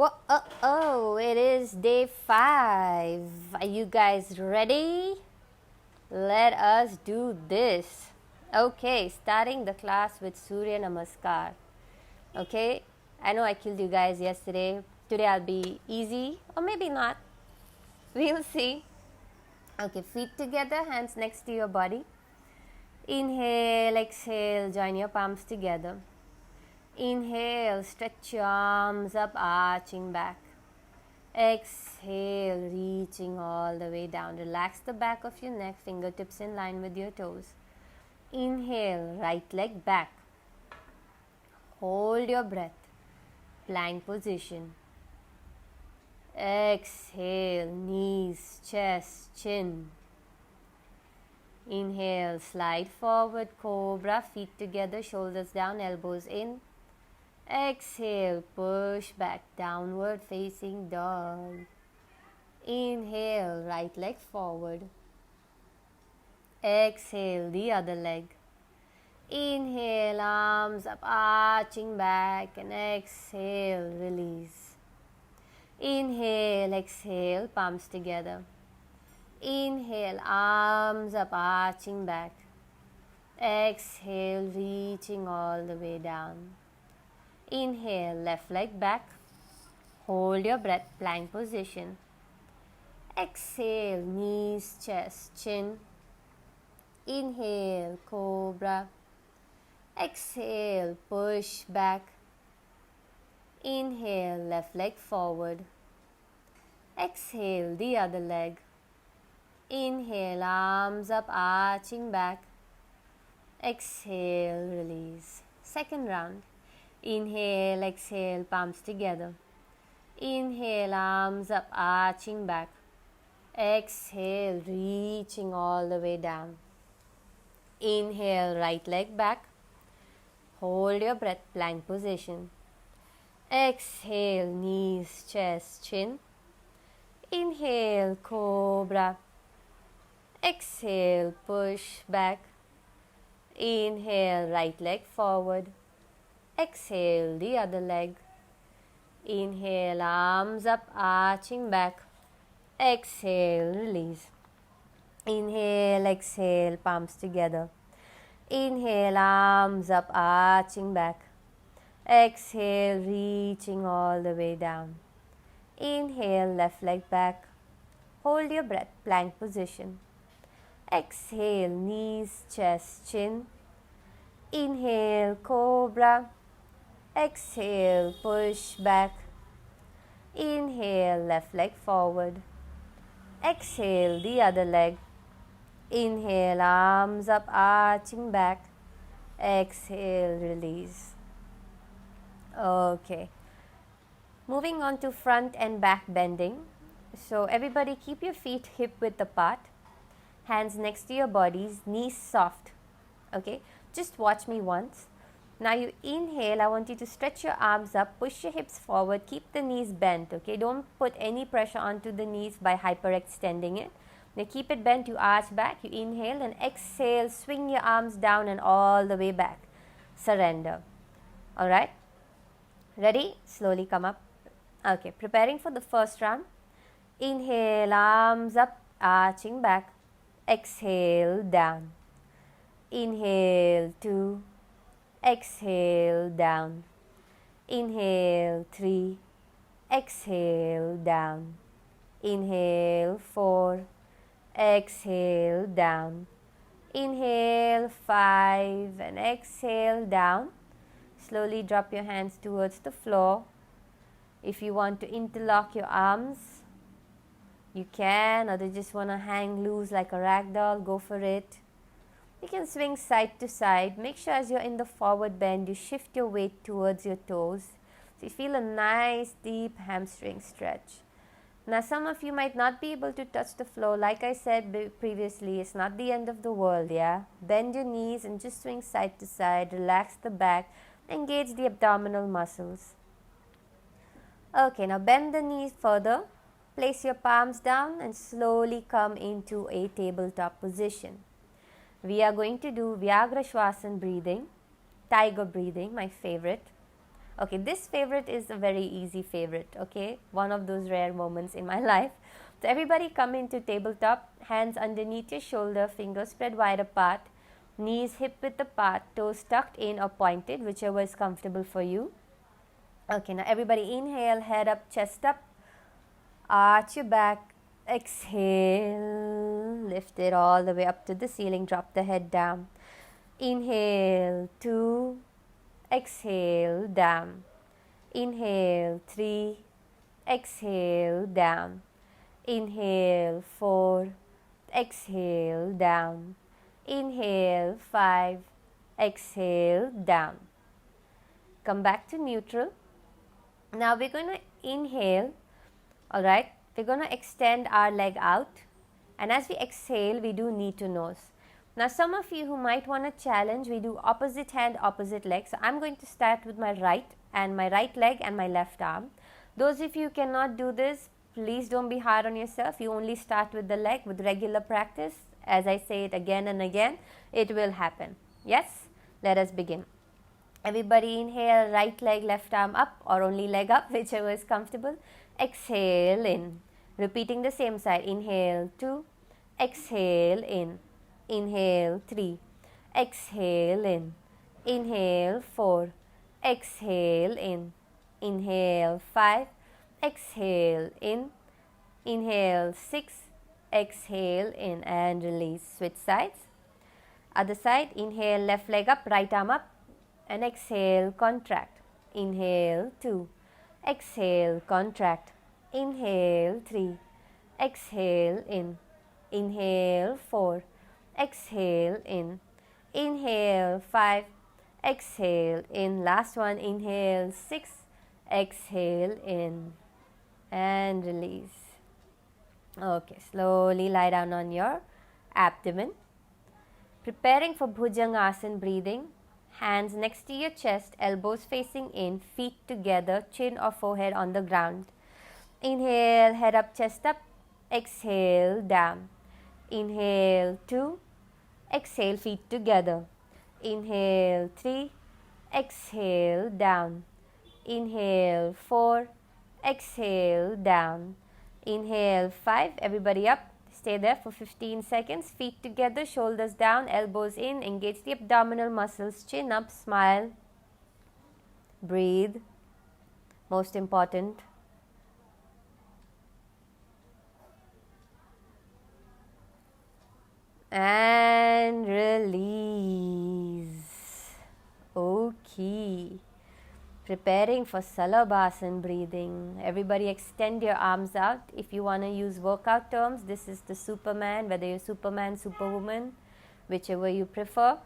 It is day 5. Are you guys ready? Let us do this. Okay, starting the class with Surya Namaskar. Okay, I know I killed you guys yesterday. Today I'll be easy, or maybe not. We'll see. Okay, feet together, hands next to your body. Inhale, exhale, join your palms together. Inhale, stretch your arms up, arching back. Exhale, reaching all the way down. Relax the back of your neck, fingertips in line with your toes. Inhale, right leg back. Hold your breath. Plank position. Exhale, knees, chest, chin. Inhale, slide forward, cobra, feet together, shoulders down, elbows in. Exhale, push back, downward facing dog. Inhale, right leg forward. Exhale, the other leg. Inhale, arms up, arching back, and exhale, release. Inhale, exhale, palms together. Inhale, arms up, arching back. Exhale, reaching all the way down. Inhale, left leg back. Hold your breath, plank position. Exhale, knees, chest, chin. Inhale, cobra. Exhale, push back. Inhale, left leg forward. Exhale, the other leg. Inhale, arms up, arching back. Exhale, release. Second round. Inhale, exhale, palms together. Inhale, arms up, arching back. Exhale, reaching all the way down. Inhale, right leg back. Hold your breath, plank position. Exhale, knees, chest, chin. Inhale, cobra. Exhale, push back. Inhale, right leg forward. Exhale, the other leg. Inhale, arms up, arching back. Exhale, release. Inhale, exhale, palms together. Inhale, arms up, arching back. Exhale, reaching all the way down. Inhale, left leg back. Hold your breath, plank position. Exhale, knees, chest, chin. Inhale, cobra. Exhale, push back. Inhale, left leg forward. Exhale, the other leg. Inhale, arms up, arching back. Exhale, release. Okay. Moving on to front and back bending. So everybody keep your feet hip width apart. Hands next to your bodies, knees soft. Okay. Just watch me once. Now you inhale, I want you to stretch your arms up, push your hips forward, keep the knees bent, okay? Don't put any pressure onto the knees by hyperextending it. Now keep it bent, you arch back, you inhale and exhale, swing your arms down and all the way back. Surrender. Alright? Ready? Slowly come up. Okay, preparing for the first round. Inhale, arms up, arching back. Exhale, down. Inhale, 2. Exhale, down. Inhale, 3. Exhale, down. Inhale, 4. Exhale, down. Inhale, 5 and exhale, down. Slowly drop your hands towards the floor. If you want to interlock your arms, you can, or they just want to hang loose like a rag doll, go for it. You can swing side to side. Make sure as you're in the forward bend, you shift your weight towards your toes. So you feel a nice deep hamstring stretch. Now some of you might not be able to touch the floor. Like I said previously, it's not the end of the world, yeah? Bend your knees and just swing side to side. Relax the back. Engage the abdominal muscles. Okay, now bend the knees further. Place your palms down and slowly come into a tabletop position. We are going to do Vyagra Shwasan breathing, tiger breathing, my favorite. Okay, this favorite is a very easy favorite, okay? One of those rare moments in my life. So everybody come into tabletop, hands underneath your shoulder, fingers spread wide apart, knees hip width apart, toes tucked in or pointed, whichever is comfortable for you. Okay, now everybody inhale, head up, chest up, arch your back, exhale, lift it all the way up to the ceiling, drop the head down. Inhale, 2, exhale, down. Inhale, 3, exhale, down. Inhale, 4, exhale, down. Inhale, 5, exhale, down. Come back to neutral. Now we're going to inhale, alright, we're going to extend our leg out, and as we exhale, we do knee to nose. Now some of you who might want to challenge, we do opposite hand, opposite leg. So I'm going to start with my right leg and my left arm. Those of you who cannot do this, please don't be hard on yourself. You only start with the leg. With regular practice, as I say it again and again, it will happen. Yes? Let us begin. Everybody inhale, right leg, left arm up, or only leg up, whichever is comfortable. Exhale in. Repeating the same side. Inhale, 2, exhale in. Inhale, 3, exhale in. Inhale, 4, exhale in. Inhale, 5, exhale in. Inhale, 6, exhale in, and release. Switch sides. Other side. Inhale, left leg up, right arm up, and exhale, contract. Inhale, 2, exhale, contract. Inhale, 3, exhale in. Inhale, 4, exhale in. Inhale, 5, exhale in. Last one. Inhale, 6, exhale in, and release. Okay, slowly lie down on your abdomen. Preparing for Bhujangasana breathing. Hands next to your chest, elbows facing in, feet together, chin or forehead on the ground. Inhale, head up, chest up. Exhale, down. Inhale, 2, exhale, feet together. Inhale, 3, exhale, down. Inhale, 4, exhale, down. Inhale, 5, everybody up. Stay there for 15 seconds. Feet together, shoulders down, elbows in. Engage the abdominal muscles, chin up, smile. Breathe. Most important. And release. Okay. Preparing for Salabhasana breathing. Everybody extend your arms out. If you want to use workout terms, this is the Superman, whether you're Superman, Superwoman, whichever you prefer,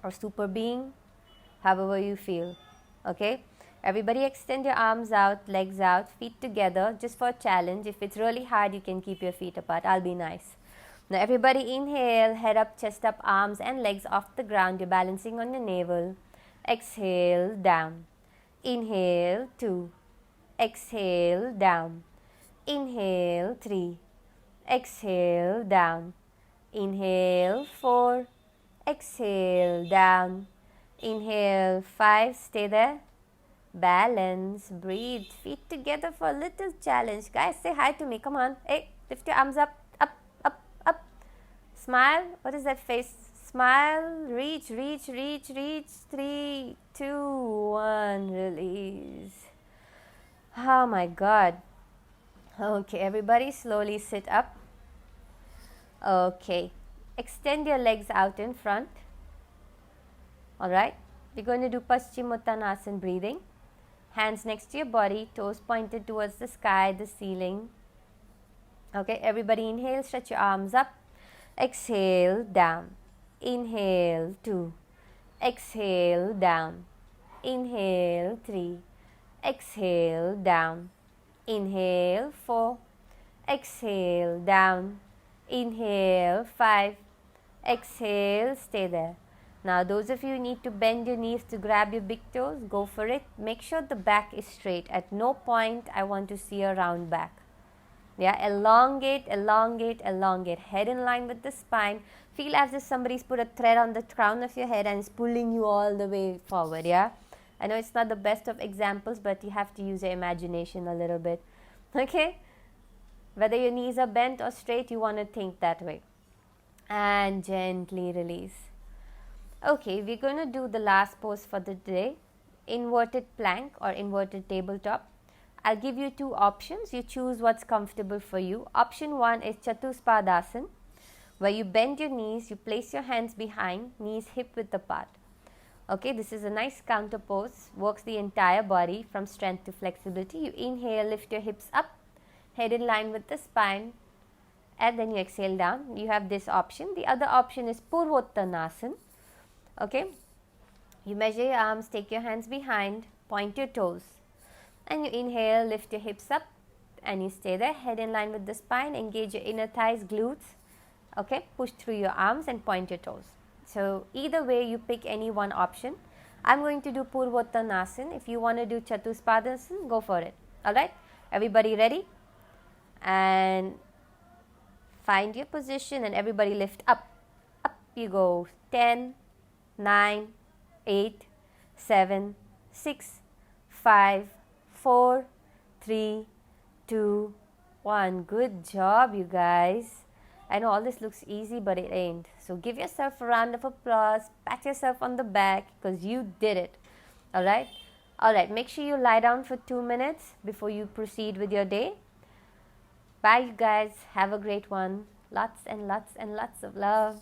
or super being, however you feel. Okay? Everybody extend your arms out, legs out, feet together, just for a challenge. If it's really hard, you can keep your feet apart. I'll be nice. Now everybody inhale, head up, chest up, arms and legs off the ground. You're balancing on your navel. Exhale, down. Inhale, 2. Exhale, down. Inhale, 3. Exhale, down. Inhale, 4. Exhale, down. Inhale, 5. Stay there. Balance. Breathe. Feet together for a little challenge. Guys, say hi to me. Come on. Hey, lift your arms up. Up, up, up. Smile. What is that face? Smile. Reach, reach, reach, reach. 3, 2, 1. Release. Oh my God. Okay, everybody slowly sit up. Okay. Extend your legs out in front. Alright. We're going to do Paschimottanasana breathing. Hands next to your body, toes pointed towards the sky, the ceiling. Okay, everybody inhale, stretch your arms up. Exhale, down. Inhale, 2. Exhale, down. Inhale, 3. Exhale, down. Inhale, 4. Exhale, down. Inhale, 5. Exhale, stay there. Now those of you who need to bend your knees to grab your big toes, go for it. Make sure the back is straight. At no point I want to see a round back. Yeah, elongate, elongate, elongate. Head in line with the spine. Feel as if somebody's put a thread on the crown of your head and is pulling you all the way forward, yeah? I know it's not the best of examples, but you have to use your imagination a little bit. Okay? Whether your knees are bent or straight, you want to think that way. And gently release. Okay, we're going to do the last pose for the day, inverted plank or inverted tabletop. I'll give you two options. You choose what's comfortable for you. Option 1 is Chatuspadasana, where you bend your knees, you place your hands behind, knees hip width apart. Okay, this is a nice counter pose, works the entire body from strength to flexibility. You inhale, lift your hips up, head in line with the spine, and then you exhale down. You have this option. The other option is Purvottanasana. Okay, you measure your arms, take your hands behind, point your toes, and you inhale, lift your hips up, and you stay there, head in line with the spine, engage your inner thighs, glutes. Okay, push through your arms and point your toes. So either way, you pick any one option. I'm going to do Purvottanasana. If you want to do Chatuspadasana, go for it. Alright, everybody ready? And find your position and everybody lift up. Up you go. 10, 9, 8, 7, 6, 5, 4, 3, 2, 1. Good job, you guys. I know all this looks easy, but it ain't. So give yourself a round of applause, pat yourself on the back because you did it. Alright? Alright, make sure you lie down for 2 minutes before you proceed with your day. Bye, you guys. Have a great one. Lots and lots and lots of love.